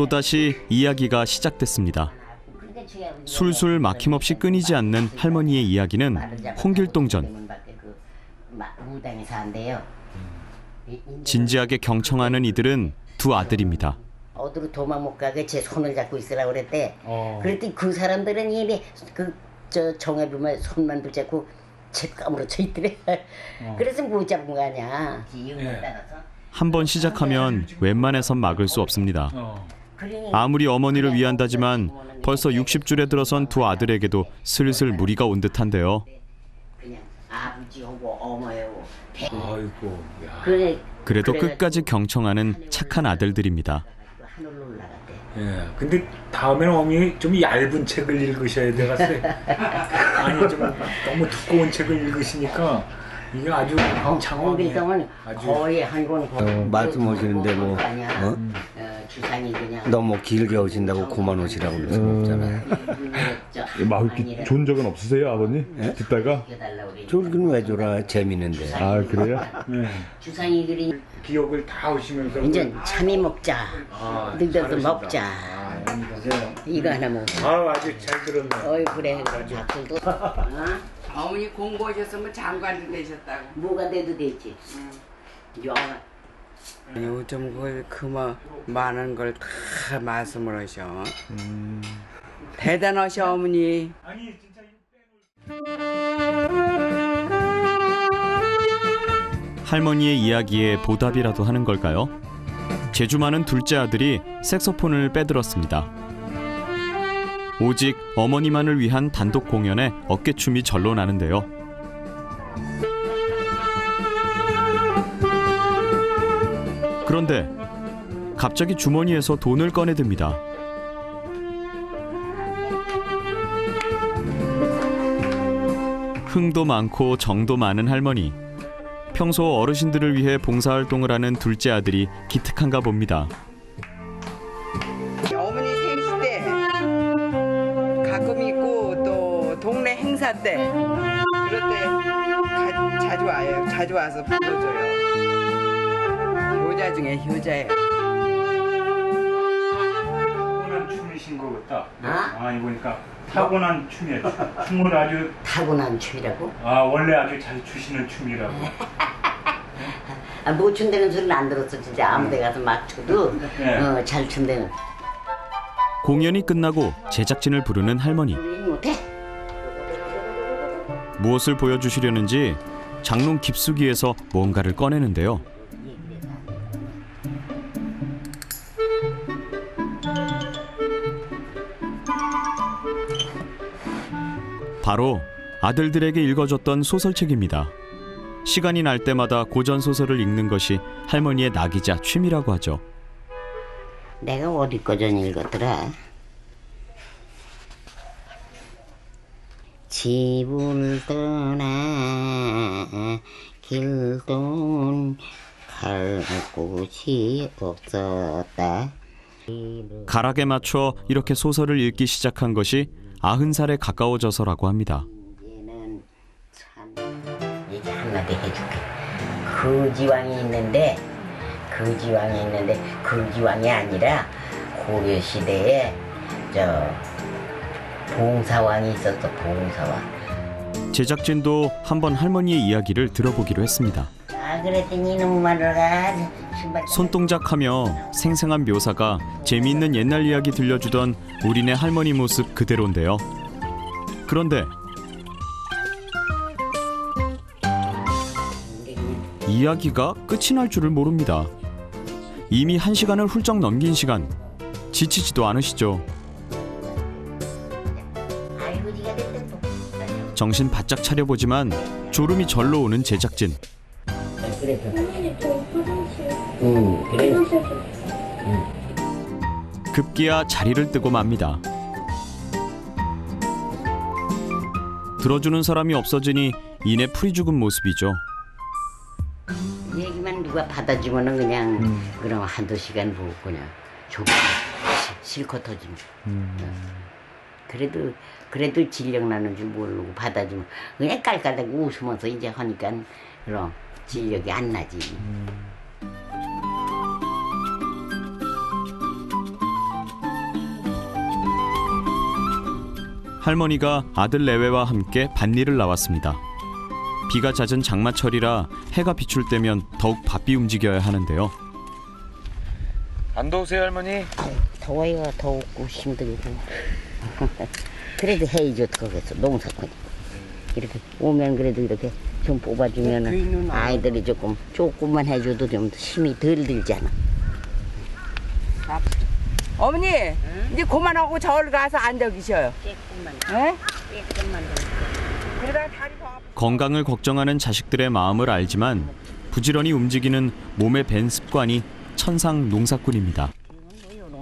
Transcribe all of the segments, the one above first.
또다시 이야기가 시작됐습니다. 술술 막힘없이 끊이지 않는 할머니의 이야기는 홍길동전. 진지하게 경청하는 이들은 두 아들입니다. 어디로 도망 못 가게 제 손을 잡고 있으라고 그랬대. 그랬더니 그 사람들은 이미 저 정에 보면 손만 붙잡고 제 까무러쳐 있더래. 그래서 못 잡은 거 아니야. 한 번 시작하면 웬만해선 막을 수 없습니다. 아무리 어머니를 위한다지만 벌써 60줄에 들어선 두 아들에게도 슬슬 무리가 온 듯한데요. 그냥 아버지하고 어머하고. 아이고. 그래도 끝까지 경청하는 착한 아들들입니다. 하늘로 올라갔대. 예. 근데 다음에는 어머니 좀 얇은 책을 읽으셔야 되겠어요. 아니 좀 너무 두꺼운 책을 읽으시니까 이게 아주 홍길동은 거의 한 권 말씀하시는데 뭐 주상이 그냥 너무 길게 오신다고 그만 오시라고 그럴 수는 없잖아요. 막 이렇게 좋은 적은 없으세요, 아버님? 듣다가? 졸긴 왜 졸아? 재밌는데. 아, 그래요? 주상이 그리 기억을 다 오시면서 이제 참이 먹자. 너희들도 먹자. 이거 하나 먹어. 아주 잘 들었네. 어이 그래 작들도. 어머니 공부하셨으면 장관도 되셨다고. 뭐가 돼도 되지. 요즘 그뭐 많은 걸 다 말씀을 하셔. 대단하셔 어머니. 아니 진짜 할머니의 이야기에 보답이라도 하는 걸까요? 재주 많은 둘째 아들이 색소폰을 빼들었습니다. 오직 어머니만을 위한 단독 공연에 어깨춤이 절로 나는데요. 그런데 갑자기 주머니에서 돈을 꺼내듭니다. 흥도 많고 정도 많은 할머니. 평소 어르신들을 위해 봉사활동을 하는 둘째 아들이 기특한가 봅니다. 어머니 생신 때 가끔 있고 또 동네 행사 때 그럴 때 자주 와요. 자주 와서 불러줘요. 효자 중에 효자예요. 타고난 춤이신 것 같다. 아니 보니까 타고난 춤이에요. 춤을 아주 타고난 춤이라고? 원래 아주 잘 추시는 춤이라고. 못 춘다는 소리는 안 들었어. 진짜 아무데 가서 막 춰도 잘 춘다는. 공연이 끝나고 제작진을 부르는 할머니. 못해? 무엇을 보여주시려는지 장롱 깊숙이에서 뭔가를 꺼내는데요. 바로 아들들에게 읽어줬던 소설책입니다. 시간이 날 때마다 고전 소설을 읽는 것이 할머니의 낙이자 취미라고 하죠. 내가 어디 거전 읽었더라. 집을 떠나 길돈 갈 곳이 없었다. 가락에 맞춰 이렇게 소설을 읽기 시작한 것이 90살에 가까워져서라고 합니다. 이제는 참 얘기 한마디 해줄게. 거지왕이 있는데 거지왕이 아니라 고려 시대에 봉사왕이 있었어. 봉사왕. 제작진도 한번 할머니의 이야기를 들어보기로 했습니다. 그랬더니 이놈 말아가 손동작하며 생생한 묘사가 재미있는 옛날 이야기 들려주던 우리네 할머니 모습 그대로인데요. 그런데 이야기가 끝이 날 줄을 모릅니다. 이미 1시간을 훌쩍 넘긴 시간. 지치지도 않으시죠? 정신 바짝 차려보지만 졸음이 절로 오는 제작진. 급기야 자리를 뜨고 맙니다. 들어주는 사람이 없어지니 이내 풀이 죽은 모습이죠. 얘기만 누가 받아주면은 그냥 그럼 한두 시간 보고 그냥 조금 실컷 터지면. 그래도 진력 나는 줄 모르고 받아주면 그냥 깔깔대고 웃으면서 이제 하니까 그럼 진력이 안 나지. 할머니가 아들 내외와 함께 밭일을 나왔습니다. 비가 잦은 장마철이라 해가 비출 때면 더욱 바삐 움직여야 하는데요. 안 더우세요 할머니? 더워요. 더웠고 힘들고. 그래도 해이 좋다고했어. 농사꾼이. 이렇게 오면 그래도 이렇게 좀 뽑아주면 아이들이 조금만 해줘도 좀 힘이 덜 들잖아. 어머니 이제 그만하고 저울 가서 앉아 계셔요. 조금만. 예? 조금만. 그러다가 다리 더 아프. 건강을 걱정하는 자식들의 마음을 알지만 부지런히 움직이는 몸의 밴 습관이 천상 농사꾼입니다.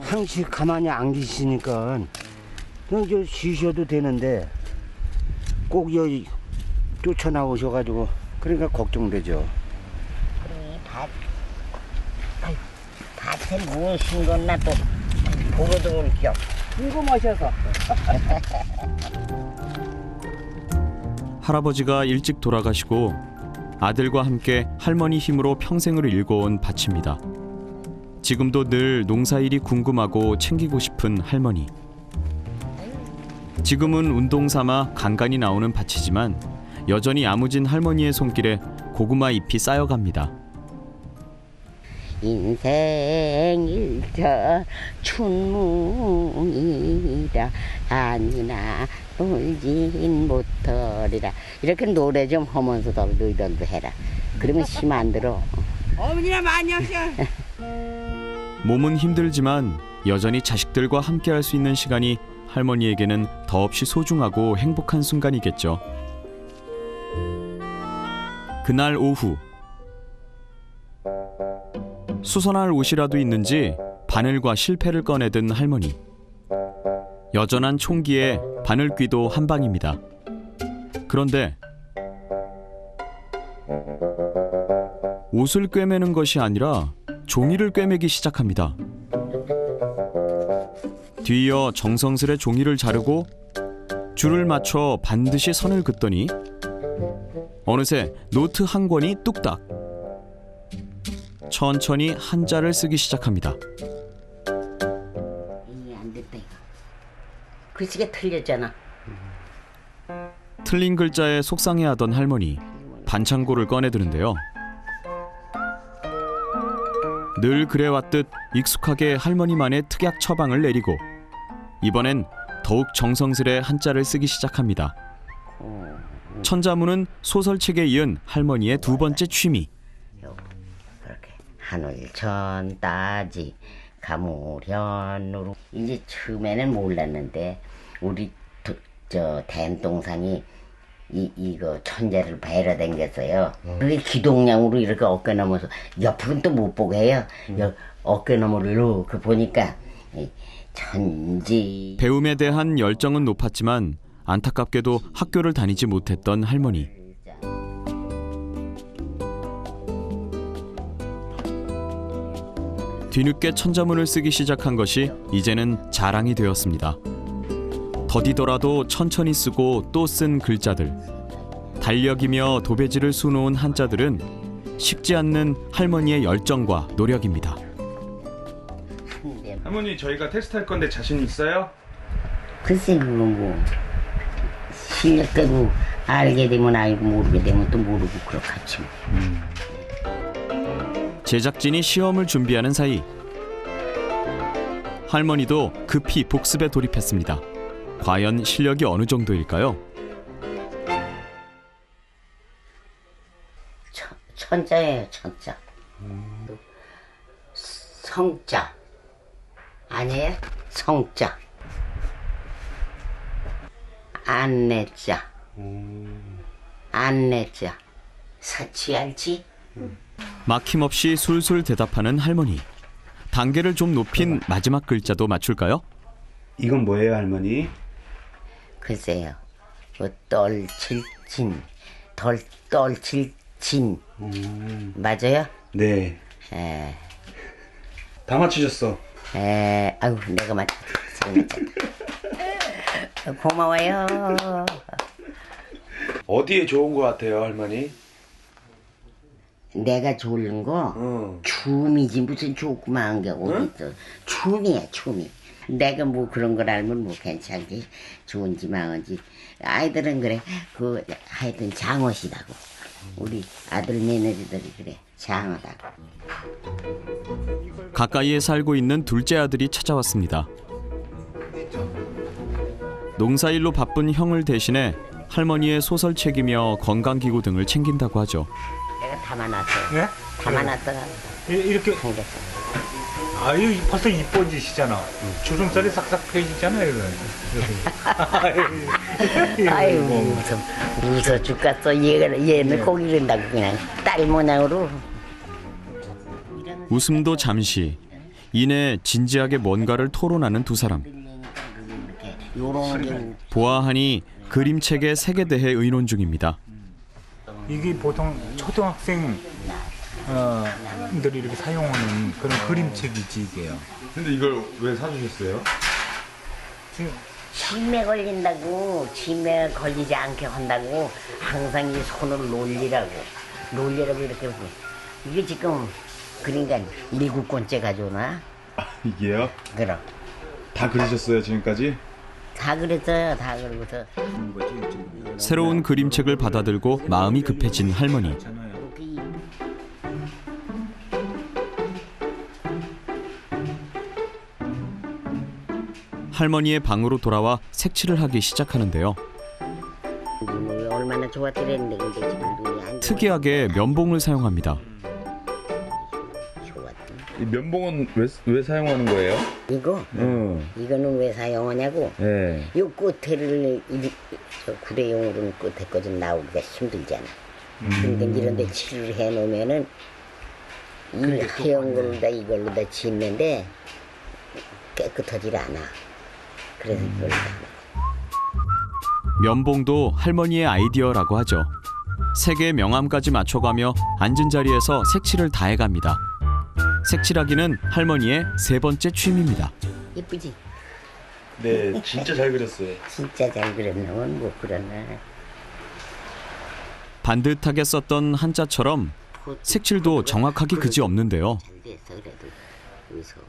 항시 가만히 안 계시니까 그냥 저 쉬셔도 되는데 꼭 여기 쫓아나오셔가지고 그러니까 걱정되죠. 밭에 무엇인 건나 또 보고도 올 겸. 궁금하셔서. 할아버지가 일찍 돌아가시고 아들과 함께 할머니 힘으로 평생을 일궈온 밭입니다. 지금도 늘 농사일이 궁금하고 챙기고 싶은 할머니. 지금은 운동 삼아 간간히 나오는 밭이지만 여전히 야무진 할머니의 손길에 고구마 잎이 쌓여갑니다. 인생 일터 춘문이다 아니나 울진 못하리라. 이렇게 노래 좀 하면서도 너희들도 해라. 그러면 심 안 들어. 어머니나 많이 하셔. 몸은 힘들지만 여전히 자식들과 함께할 수 있는 시간이 할머니에게는 더없이 소중하고 행복한 순간이겠죠. 그날 오후 수선할 옷이라도 있는지 바늘과 실패를 꺼내든 할머니. 여전한 총기에 바늘귀도 한 방입니다. 그런데 옷을 꿰매는 것이 아니라 종이를 꿰매기 시작합니다. 뒤이어 정성스레 종이를 자르고 줄을 맞춰 반드시 선을 긋더니 어느새 노트 한 권이 뚝딱. 천천히 한자를 쓰기 시작합니다. 이게 안 됐다 이거. 글씨가 틀렸잖아. 틀린 글자에 속상해하던 할머니. 반창고를 꺼내드는데요. 늘 그래왔듯 익숙하게 할머니만의 특약 처방을 내리고 이번엔 더욱 정성스레 한자를 쓰기 시작합니다. 천자문은 소설책에 이은 할머니의 두 번째 취미. 그렇게 하늘천 따지 가무련으로. 이제 처음에는 몰랐는데 우리 저 댐동산이 이거 천재를 베러 댕겼어요. 그게 기동량으로 이렇게 어깨너머서 옆으로는 또 못 보게 해요. 어깨너머를 이렇게 보니까 천지. 배움에 대한 열정은 높았지만 안타깝게도 학교를 다니지 못했던 할머니. 뒤늦게 천자문을 쓰기 시작한 것이 이제는 자랑이 되었습니다. 더디더라도 천천히 쓰고 또 쓴 글자들. 달력이며 도배지를 수놓은 한자들은 식지 않는 할머니의 열정과 노력입니다. 할머니 저희가 테스트할 건데 자신 있어요? 글쎄 그거 뭐 실력대로 알게 되면 알고 모르게 되면 또 모르고 그렇겠지. 제작진이 시험을 준비하는 사이 할머니도 급히 복습에 돌입했습니다. 과연 실력이 어느 정도일까요? 천자예요, 천자. 성자 아니에요? 성자. 안내자. 안내자. 사치알지? 막힘없이 술술 대답하는 할머니. 단계를 좀 높인 마지막 글자도 맞출까요? 이건 뭐예요, 할머니? 글쎄요. 떨칠진. 떨칠진. 맞아요? 네. 에. 다 맞추셨어. 아유, 내가 맞췄어. 고마워요. 어디에 좋은 거 같아요 할머니? 내가 좋은 거 춤이지 무슨 조그마한 게 어디 있어. 춤이야 춤이. 내가 뭐 그런 걸 알면 뭐 괜찮지. 좋은지 망한지. 아이들은 그래. 그 하여튼 장어시다고. 우리 아들 며느리들이 그래. 장어다고. 가까이에 살고 있는 둘째 아들이 찾아왔습니다. 농사일로 바쁜 형을 대신해 할머니의 소설책이며 건강기구 등을 챙긴다고 하죠. 내가 담아놨어. 예? 담아놨어. 이렇게 생겼어. 아유 벌써 이뻐지시잖아. 주름살이 싹싹 펴지잖아요. 아유 웃어 죽겠어. 얘는 꼭 이런다고 그냥 딸 모양으로. 웃음도 잠시, 이내 진지하게 뭔가를 토론하는 두 사람. 요런 게 보아하니 그림책의 색에 대해 의논 중입니다. 이게 보통 초등학생 들이 이렇게 사용하는 그런 그림책이지 이게요. 근데 이걸 왜 사주셨어요? 치매 걸린다고 치매 걸리지 않게 한다고 항상 이 손을 놀리라고 이렇게 하고. 이게 지금 그러니까 7권째 가져오나? 이게요? 그럼 다 그리셨어요 지금까지? 다 그랬어요. 다 그러고서 새로운 그림책을 받아들고 마음이 급해진 할머니. 할머니의 방으로 돌아와 색칠을 하기 시작하는데요. 뭐 얼마나 좋았더랬는데 근데 지금 눈이 안 특이하게 면봉을 사용합니다. 좋았던. 이 면봉은 왜 사용하는 거예요? 이거 이거는 왜 사용하냐고. 네. 요 끝에를 저 구레용으로는 끝에 거 좀 나오기가 힘들잖아. 근데 이런 데 칠을 해놓으면은 이 하얀 걸로 다 이걸로 다 짓는데 깨끗하질 않아. 그래서 이걸 다. 면봉도 할머니의 아이디어라고 하죠. 색의 명암까지 맞춰가며 앉은 자리에서 색칠을 다해갑니다. 색칠하기는 할머니의 3번째 취미입니다. 예쁘지? 네, 진짜 잘 그렸어요. 진짜 잘 그렸나? 못 그렸나? 반듯하게 썼던 한자처럼 색칠도 정확하기 그지없는데요. 잘 됐어 그래도 무서워.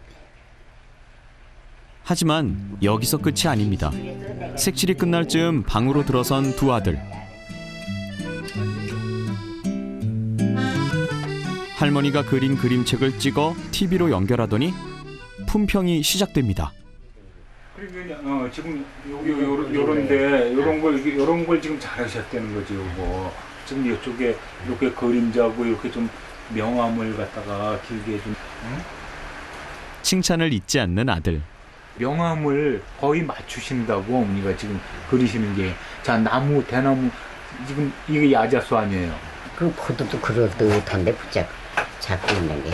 하지만 여기서 끝이 아닙니다. 색칠이 끝날 즈음 방으로 들어선 두 아들. 할머니가 그린 그림책을 찍어 TV로 연결하더니 품평이 시작됩니다. 그러니까 지금 요런데 요런 걸 지금 잘하셨다는 거지. 요거 지금 이쪽에 이렇게 그림자고 이렇게 좀 명암을 갖다가 길게 좀 칭찬을 잊지 않는 아들. 명암을 거의 맞추신다고 어머니가 지금 그리시는 게. 자, 나무 대나무 지금 이게 야자수 아니에요. 그 포도도 그럴듯한데 잡고 있는 게.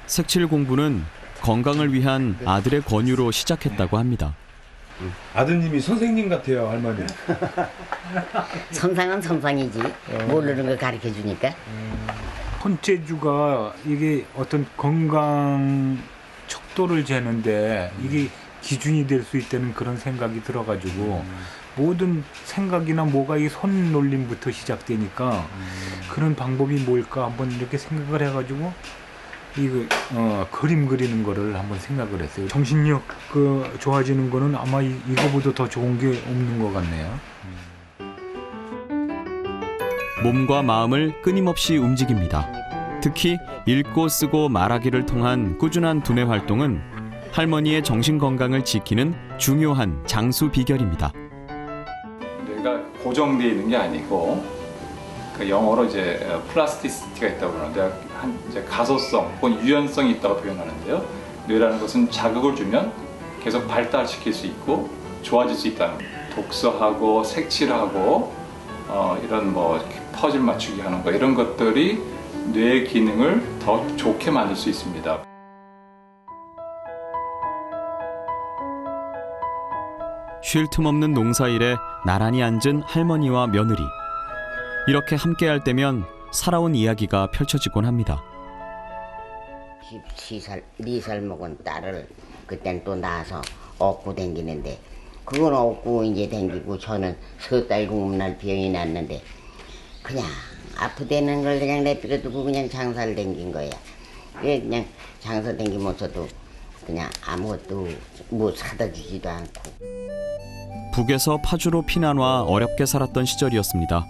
색칠 공부는 건강을 위한 아들의 권유로 시작했다고 합니다. 아드님이 선생님 같아요, 할머니. 선상은 선상이지. 모르는 걸 가르쳐 주니까. 손재주가 이게 어떤 건강 척도를 재는데 이게 기준이 될 수 있다는 그런 생각이 들어가지고 모든 생각이나 뭐가 이 손놀림부터 시작되니까 그런 방법이 뭘까 한번 이렇게 생각을 해가지고 이거 그림 그리는 거를 한번 생각을 했어요. 정신력 좋아지는 거는 아마 이거보다 더 좋은 게 없는 것 같네요. 몸과 마음을 끊임없이 움직입니다. 특히 읽고 쓰고 말하기를 통한 꾸준한 두뇌 활동은 할머니의 정신 건강을 지키는 중요한 장수 비결입니다. 뇌가 고정되어 있는 게 아니고 그 영어로 이제 플라스티시티가 있다고 그러는데 이제 가소성 혹은 유연성이 있다고 표현하는데요. 뇌라는 것은 자극을 주면 계속 발달시킬 수 있고 좋아질 수 있다는 거예요. 독서하고 색칠하고 이런 뭐 퍼즐 맞추기 하는 거 이런 것들이 뇌의 기능을 더 좋게 만들 수 있습니다. 쉴 틈 없는 농사일에 나란히 앉은 할머니와 며느리. 이렇게 함께할 때면 살아온 이야기가 펼쳐지곤 합니다. 4살 먹은 딸을 그땐 또 낳아서 업고 댕기는데 그건 업고 이제 댕기고 저는 3달 공날 병이 났는데 그냥 아프다는 걸 그냥 내버려두고 그냥 장사를 댕긴 거야. 그냥 장사 댕기면서도 그냥 아무것도 뭐 사다 주지도 않고. 북에서 파주로 피난 와 어렵게 살았던 시절이었습니다.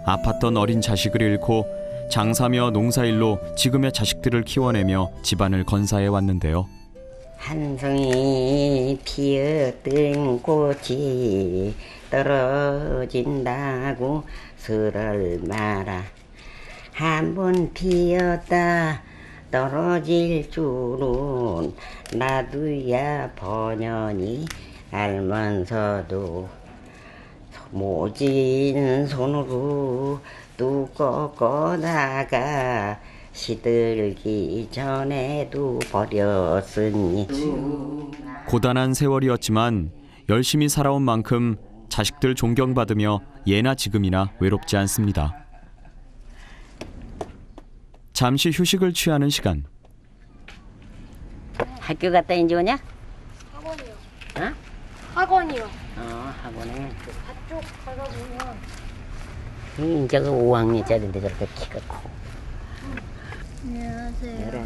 아팠던 어린 자식을 잃고 장사며 농사일로 지금의 자식들을 키워내며 집안을 건사해 왔는데요. 한 송이 피었던 꽃이 떨어진다고 설을 말아. 한 번 피었다 떨어질 줄은 나도야 번연히 알면서도 모진 손으로 뚝 꺾어다가 시들기 전에도 버렸으니. 고단한 세월이었지만 열심히 살아온 만큼 자식들 존경받으며 예나 지금이나 외롭지 않습니다. 잠시 휴식을 취하는 시간. 학교 갔다 이제 오냐? 학원이요. 어? 학원이요. 학원에. 앞쪽 가다 보면 이제 그 5학년짜리인데 저렇게 키가 커. 안녕하세요. 그래.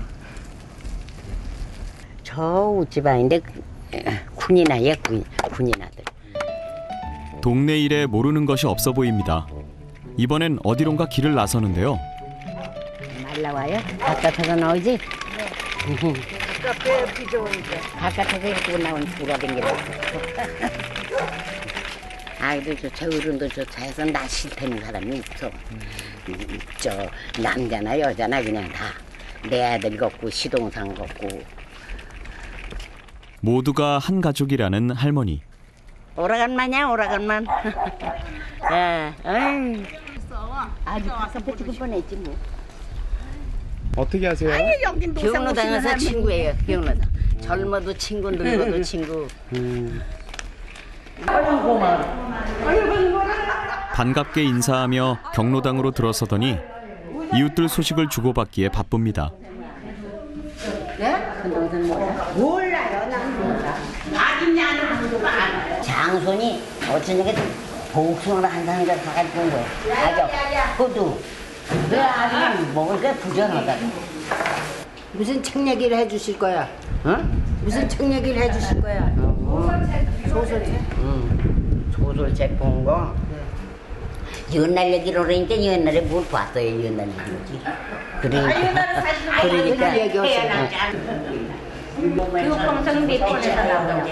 저 우집안인데 군인 아이야, 군인 아들. 동네 일에 모르는 것이 없어 보입니다. 이번엔 어디론가 길을 나서는데요. 말 나와요? 바깥에서 나오지? 바깥에 비 좋으니까. 바깥에서 입고 나온 돌아다니고. 아이도 좋죠, 어른도 좋죠 해서 나 싫다는 사람이 있어. 저 남자나 여자나 그냥 다 내 아들 같고 시동생 같고. 모두가 한 가족이라는 할머니. 오라간만이야, 오라간만. 야, 어이. 아주 가서 뺏길 뻔했지 뭐. 어떻게 하세요? 경로당에서 친구예요, 경로당. 젊어도 친구, 늙어도 친구. 반갑게 인사하며 경로당으로 들어서더니 이웃들 소식을 주고받기에 바쁩니다. 장손이 어쩌니까 복숭아를 한 상자 사가지고 온 거야. 아주 호두. 그 아주 먹을 게 부전하다. 무슨 책 얘기를 해주실 거야? 무슨 책 얘기를 해주실 거야? 소설책? 소설책 본 거. 옛날 얘기를 하니까 옛날에 뭘 봤어요, 옛날 얘기지. 그러니까 그 방송 몇 번에서 나오냐?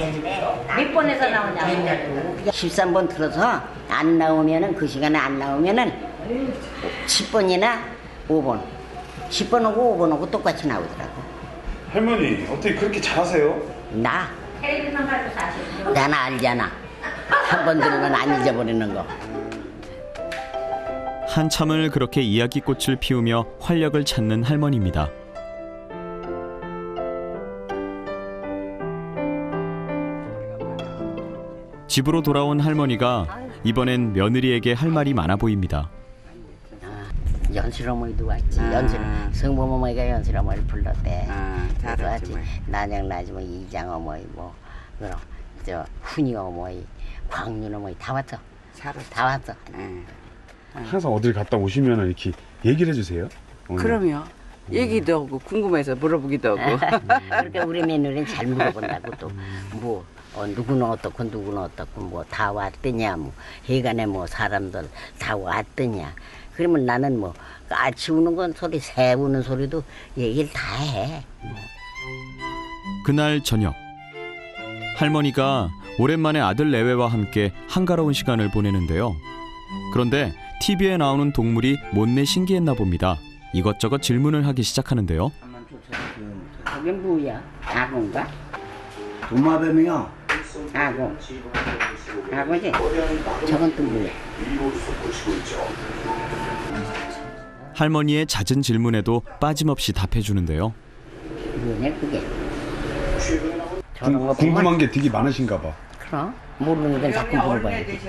몇 번에서 나오냐고. 13번 틀어서 안 나오면은 그 시간에 안 나오면은 10번이나 5번. 10번 오고 5번 오고 똑같이 나오더라고. 할머니 어떻게 그렇게 잘하세요? 나? 텔레비전 가지고 사실. 나는 알잖아. 한 번 들으면 안 잊어버리는 거. 한참을 그렇게 이야기꽃을 피우며 활력을 찾는 할머니입니다. 집으로 돌아온 할머니가 이번엔 며느리에게 할 말이 많아 보입니다. 연실 어머니도 왔지. 연실 성범 어머니가 연실 어머니를 불렀대. 그래서 왔지. 난양 나지 뭐 이장 어머니 뭐 그럼 저 훈이 어머니, 광윤 어머니 다 왔어. 다 왔어. 항상 어딜 갔다 오시면 이렇게 얘기를 해주세요? 오늘. 그럼요. 얘기도 하고 궁금해서 물어보기도 하고. 그러니까 우리 며느리는 잘 물어본다고 또 뭐 누구는 어떻고 누구는 어떻고 뭐 다 왔더냐 뭐 해간에 뭐 사람들 다 왔더냐. 그러면 나는 뭐 까치 우는 건 소리, 새 우는 소리도 얘기를 다 해. 그날 저녁 할머니가 오랜만에 아들 내외와 함께 한가로운 시간을 보내는데요. 그런데 TV에 나오는 동물이 못내 신기했나 봅니다. 이것저것 질문을 하기 시작하는데요. 저게 뭐야? 악어인가? 도마뱀이요. 악어. 악어지? 저건 또 뭐야? 할머니의 잦은 질문에도 빠짐없이 답해주는데요. 뭐냐 그게? 저런 거 궁금한 보면 게 되게 많으신가 봐. 그럼 모르는 건 자꾸 물어봐야지.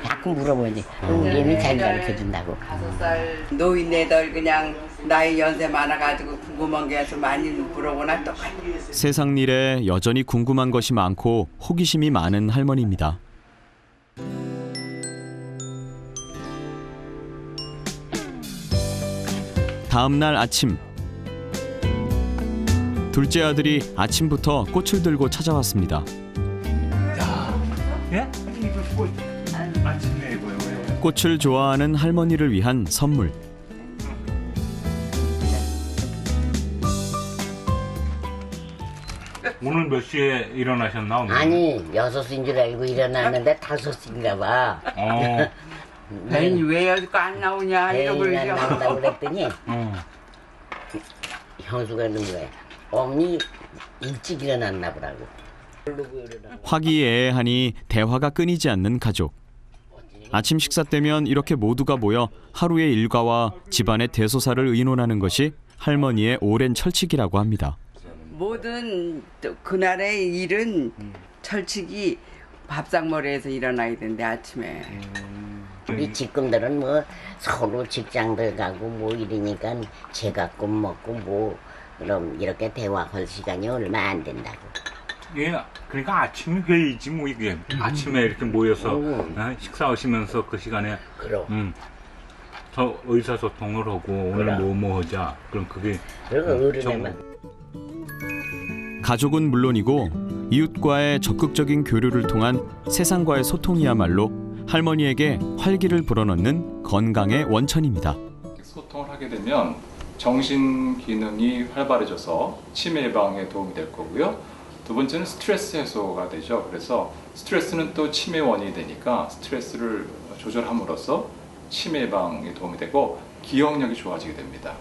자꾸 물어봐야지. 우리 애는 잘 가르쳐준다고. 5살 노인네들 그냥 나이 연세 많아가지고 궁금한 게 해서 많이 물어보나 똑같아. 세상 일에 여전히 궁금한 것이 많고 호기심이 많은 할머니입니다. 다음 날 아침 둘째 아들이 아침부터 꽃을 들고 찾아왔습니다. 예? 이거 꽃 아침에 이거요. 꽃을 좋아하는 할머니를 위한 선물. 오늘 몇 시에 일어나셨나 오늘? 아니 6시인 줄 알고 일어났는데 5시인가 봐. 애인이 왜 여기까지 안 나오냐 이러고 애인이 안 나온다고 그랬더니 어. 형수가 그러는 거야. 어머니 일찍 일어났나 보라고. 화기애애하니 대화가 끊이지 않는 가족. 아침 식사 때면 이렇게 모두가 모여 하루의 일과와 집안의 대소사를 의논하는 것이 할머니의 오랜 철칙이라고 합니다. 모든 그날의 일은 철칙이 밥상머리에서 일어나야 된대 아침에. 우리 직금들은 뭐 서로 직장들 가고 뭐 이러니까 제각금 먹고 뭐 그럼 이렇게 대화할 시간이 얼마 안 된다고. 예, 그러니까 아침 회의지 뭐 이게 아침에 이렇게 모여서 식사하시면서 그 시간에 그럼 저 의사소통을 하고 오늘 뭐 하자. 그럼 그게 그리고 어른애만 가족은 물론이고 이웃과의 적극적인 교류를 통한 세상과의 소통이야말로 할머니에게 활기를 불어넣는 건강의 원천입니다. 소통을 하게 되면 정신 기능이 활발해져서 치매 예방에 도움이 될 거고요. 두 번째는 스트레스 해소가 되죠. 그래서 스트레스는 또 치매 원인이 되니까 스트레스를 조절함으로써 치매 예방에 도움이 되고 기억력이 좋아지게 됩니다.